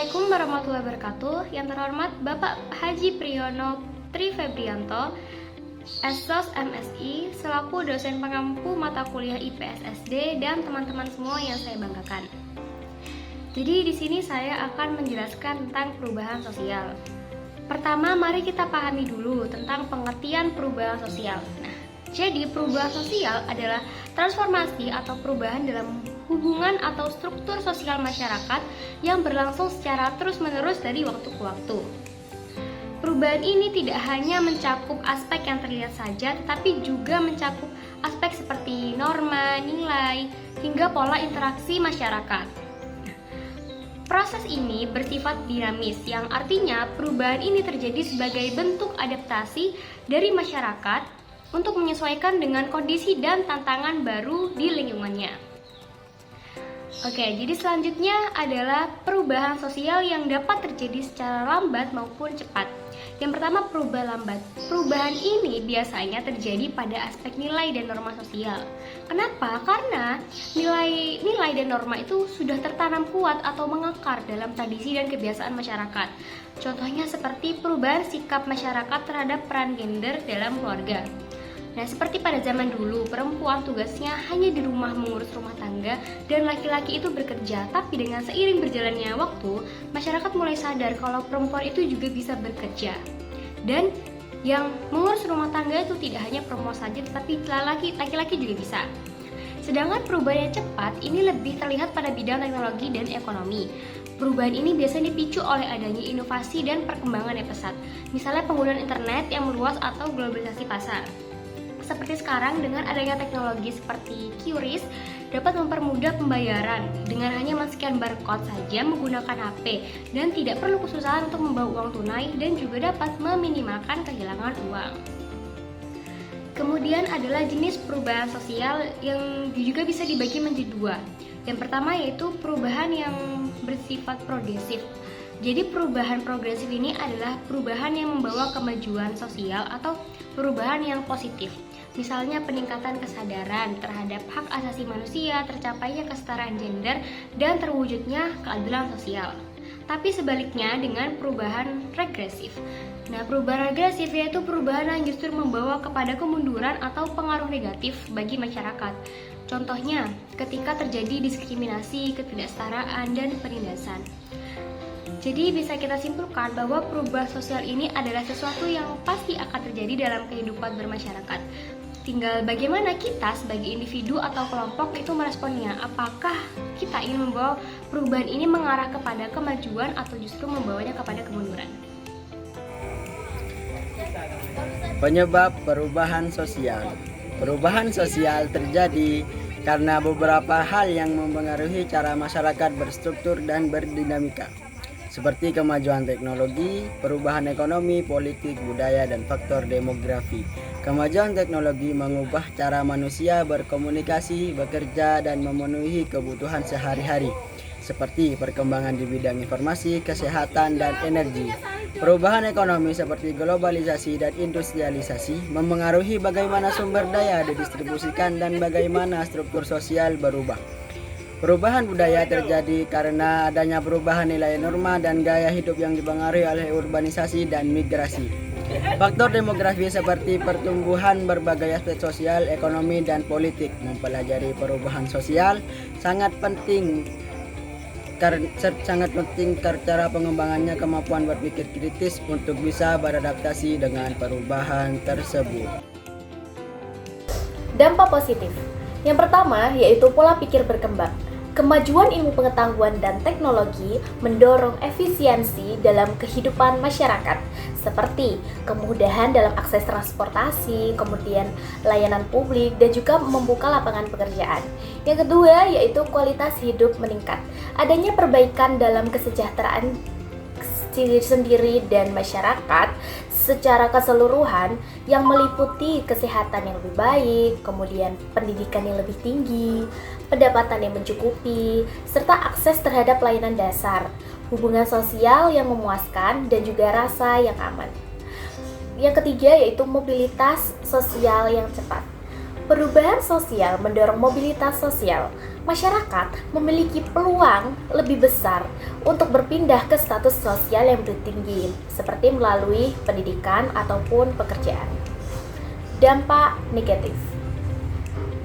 Assalamualaikum warahmatullahi wabarakatuh. Yang terhormat Bapak Haji Priyono Tri Febrianto, Esos MSI, selaku dosen pengampu mata kuliah IPS SD dan teman-teman semua yang saya banggakan. Jadi di sini saya akan menjelaskan tentang perubahan sosial. Pertama, mari kita pahami dulu tentang pengertian perubahan sosial. Jadi perubahan sosial adalah transformasi atau perubahan dalam hubungan atau struktur sosial masyarakat yang berlangsung secara terus-menerus dari waktu ke waktu. Perubahan ini tidak hanya mencakup aspek yang terlihat saja, tetapi juga mencakup aspek seperti norma, nilai, hingga pola interaksi masyarakat. Proses ini bersifat dinamis, yang artinya perubahan ini terjadi sebagai bentuk adaptasi dari masyarakat untuk menyesuaikan dengan kondisi dan tantangan baru di lingkungannya. Oke, jadi selanjutnya adalah perubahan sosial yang dapat terjadi secara lambat maupun cepat. Yang pertama, perubahan lambat. Perubahan ini biasanya terjadi pada aspek nilai dan norma sosial. Kenapa? Karena nilai dan norma itu sudah tertanam kuat atau mengakar dalam tradisi dan kebiasaan masyarakat. Contohnya seperti perubahan sikap masyarakat terhadap peran gender dalam keluarga. Nah, seperti pada zaman dulu, perempuan tugasnya hanya di rumah mengurus rumah tangga dan laki-laki itu bekerja. Tapi dengan seiring berjalannya waktu, masyarakat mulai sadar kalau perempuan itu juga bisa bekerja. Dan yang mengurus rumah tangga itu tidak hanya perempuan saja, tetapi laki-laki juga bisa. Sedangkan perubahan yang cepat ini lebih terlihat pada bidang teknologi dan ekonomi. Perubahan ini biasanya dipicu oleh adanya inovasi dan perkembangan yang pesat. Misalnya penggunaan internet yang meluas atau globalisasi pasar. Seperti sekarang dengan adanya teknologi seperti QRIS dapat mempermudah pembayaran dengan hanya men-scan barcode saja menggunakan HP dan tidak perlu kesusahan untuk membawa uang tunai dan juga dapat meminimalkan kehilangan uang. Kemudian adalah jenis perubahan sosial yang juga bisa dibagi menjadi dua. Yang pertama yaitu perubahan yang bersifat progresif. Jadi perubahan progresif ini adalah perubahan yang membawa kemajuan sosial atau perubahan yang positif. Misalnya peningkatan kesadaran terhadap hak asasi manusia, tercapainya kesetaraan gender, dan terwujudnya keadilan sosial. Tapi sebaliknya dengan perubahan regresif. Nah, perubahan regresif yaitu perubahan yang justru membawa kepada kemunduran atau pengaruh negatif bagi masyarakat. Contohnya, ketika terjadi diskriminasi, ketidaksetaraan, dan penindasan. Jadi bisa kita simpulkan bahwa perubahan sosial ini adalah sesuatu yang pasti akan terjadi dalam kehidupan bermasyarakat. Tinggal bagaimana kita sebagai individu atau kelompok itu meresponnya. Apakah kita ingin membawa perubahan ini mengarah kepada kemajuan atau justru membawanya kepada kemunduran? Penyebab perubahan sosial. Perubahan sosial terjadi karena beberapa hal yang mempengaruhi cara masyarakat berstruktur dan berdinamika, seperti kemajuan teknologi, perubahan ekonomi, politik, budaya, dan faktor demografi. Kemajuan teknologi mengubah cara manusia berkomunikasi, bekerja, dan memenuhi kebutuhan sehari-hari, seperti perkembangan di bidang informasi, kesehatan, dan energi. Perubahan ekonomi seperti globalisasi dan industrialisasi memengaruhi bagaimana sumber daya didistribusikan dan bagaimana struktur sosial berubah. Perubahan budaya terjadi karena adanya perubahan nilai norma dan gaya hidup yang dipengaruhi oleh urbanisasi dan migrasi. Faktor demografi seperti pertumbuhan berbagai aspek sosial, ekonomi, dan politik. Mempelajari perubahan sosial sangat penting cara pengembangannya kemampuan berpikir kritis untuk bisa beradaptasi dengan perubahan tersebut. Dampak positif. Yang pertama yaitu pola pikir berkembang. Kemajuan ilmu pengetahuan dan teknologi mendorong efisiensi dalam kehidupan masyarakat, seperti kemudahan dalam akses transportasi, kemudian layanan publik, dan juga membuka lapangan pekerjaan. Yang kedua yaitu kualitas hidup meningkat. Adanya perbaikan dalam kesejahteraan diri sendiri dan masyarakat secara keseluruhan yang meliputi kesehatan yang lebih baik, kemudian pendidikan yang lebih tinggi, pendapatan yang mencukupi, serta akses terhadap layanan dasar, hubungan sosial yang memuaskan, dan juga rasa yang aman. Yang ketiga yaitu mobilitas sosial yang cepat. Perubahan sosial mendorong mobilitas sosial. Masyarakat memiliki peluang lebih besar untuk berpindah ke status sosial yang lebih tinggi, seperti melalui pendidikan ataupun pekerjaan. Dampak negatif.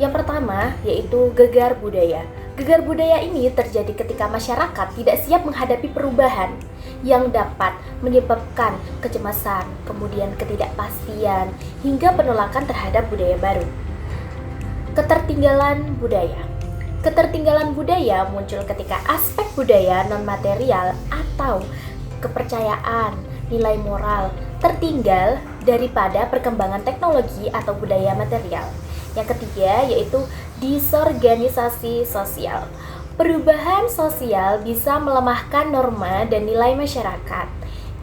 Yang pertama yaitu gegar budaya. Gegar budaya ini terjadi ketika masyarakat tidak siap menghadapi perubahan yang dapat menyebabkan kecemasan, kemudian ketidakpastian, hingga penolakan terhadap budaya baru. Ketertinggalan budaya. Ketertinggalan budaya muncul ketika aspek budaya non-material atau kepercayaan, nilai moral tertinggal daripada perkembangan teknologi atau budaya material. Yang ketiga yaitu disorganisasi sosial. Perubahan sosial bisa melemahkan norma dan nilai masyarakat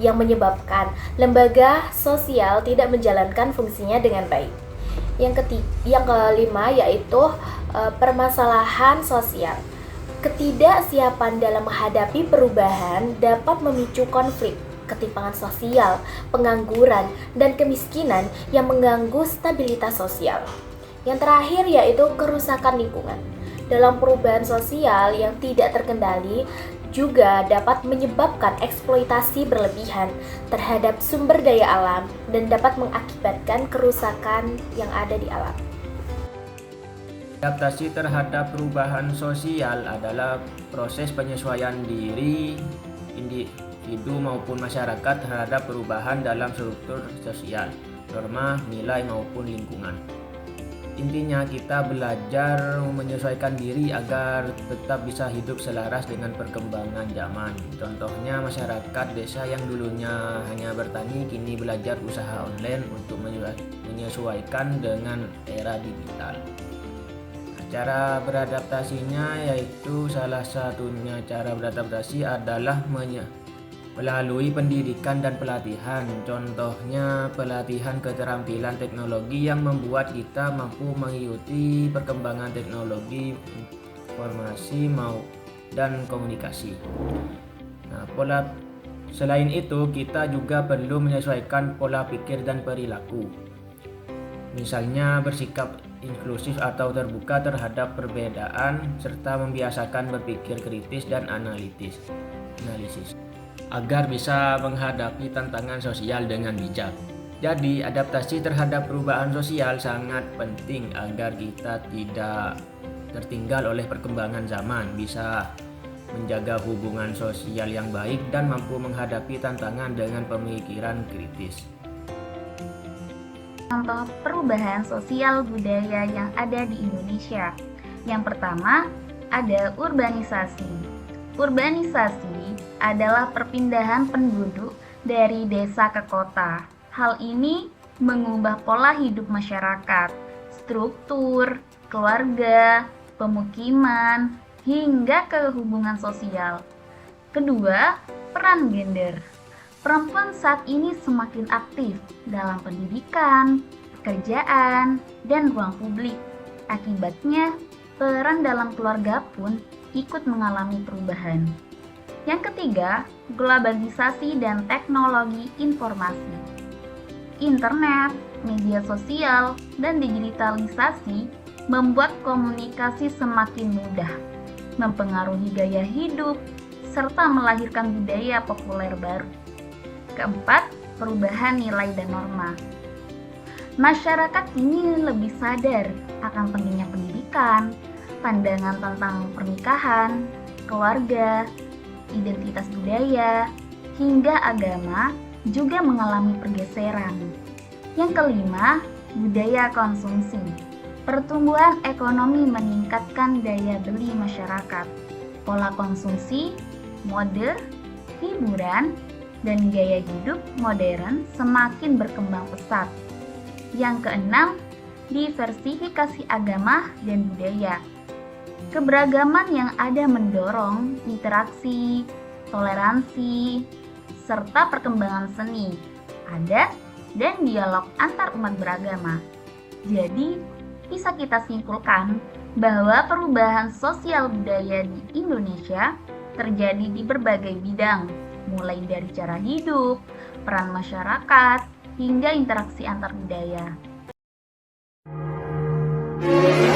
yang menyebabkan lembaga sosial tidak menjalankan fungsinya dengan baik. Yang kelima yaitu permasalahan sosial. Ketidaksiapan dalam menghadapi perubahan dapat memicu konflik, ketimpangan sosial, pengangguran, dan kemiskinan yang mengganggu stabilitas sosial. Yang terakhir yaitu kerusakan lingkungan. Dalam perubahan sosial yang tidak terkendali juga dapat menyebabkan eksploitasi berlebihan terhadap sumber daya alam dan dapat mengakibatkan kerusakan yang ada di alam. Adaptasi terhadap perubahan sosial adalah proses penyesuaian diri individu maupun masyarakat terhadap perubahan dalam struktur sosial, norma, nilai maupun lingkungan. Intinya kita belajar menyesuaikan diri agar tetap bisa hidup selaras dengan perkembangan zaman. Contohnya masyarakat desa yang dulunya hanya bertani kini belajar usaha online untuk menyesuaikan dengan era digital. Cara beradaptasinya yaitu salah satunya cara beradaptasi adalah melalui pendidikan dan pelatihan. Contohnya pelatihan keterampilan teknologi yang membuat kita mampu mengikuti perkembangan teknologi informasi dan komunikasi. Selain itu kita juga perlu menyesuaikan pola pikir dan perilaku. Misalnya bersikap inklusif atau terbuka terhadap perbedaan serta membiasakan berpikir kritis dan analisis agar bisa menghadapi tantangan sosial dengan bijak. Jadi, adaptasi terhadap perubahan sosial sangat penting agar kita tidak tertinggal oleh perkembangan zaman, bisa menjaga hubungan sosial yang baik dan mampu menghadapi tantangan dengan pemikiran kritis. Contoh perubahan sosial budaya yang ada di Indonesia. Yang pertama, ada urbanisasi. Urbanisasi adalah perpindahan penduduk dari desa ke kota. Hal ini mengubah pola hidup masyarakat, struktur, keluarga, pemukiman, hingga ke hubungan sosial. Kedua, peran gender. Perempuan saat ini semakin aktif dalam pendidikan, pekerjaan, dan ruang publik. Akibatnya, peran dalam keluarga pun ikut mengalami perubahan. Yang ketiga, globalisasi dan teknologi informasi. Internet, media sosial, dan digitalisasi membuat komunikasi semakin mudah, mempengaruhi gaya hidup, serta melahirkan budaya populer baru. Keempat, perubahan nilai dan norma. Masyarakat kini lebih sadar akan pentingnya pendidikan, pandangan tentang pernikahan, keluarga, identitas budaya, hingga agama juga mengalami pergeseran. Yang kelima, budaya konsumsi. Pertumbuhan ekonomi meningkatkan daya beli masyarakat. Pola konsumsi, mode, hiburan, dan gaya hidup modern semakin berkembang pesat. Yang keenam, diversifikasi agama dan budaya. Keberagaman yang ada mendorong interaksi, toleransi, serta perkembangan seni, adat, dan dialog antar umat beragama. Jadi, bisa kita simpulkan bahwa perubahan sosial budaya di Indonesia terjadi di berbagai bidang, mulai dari cara hidup, peran masyarakat, hingga interaksi antar budaya. Thank you.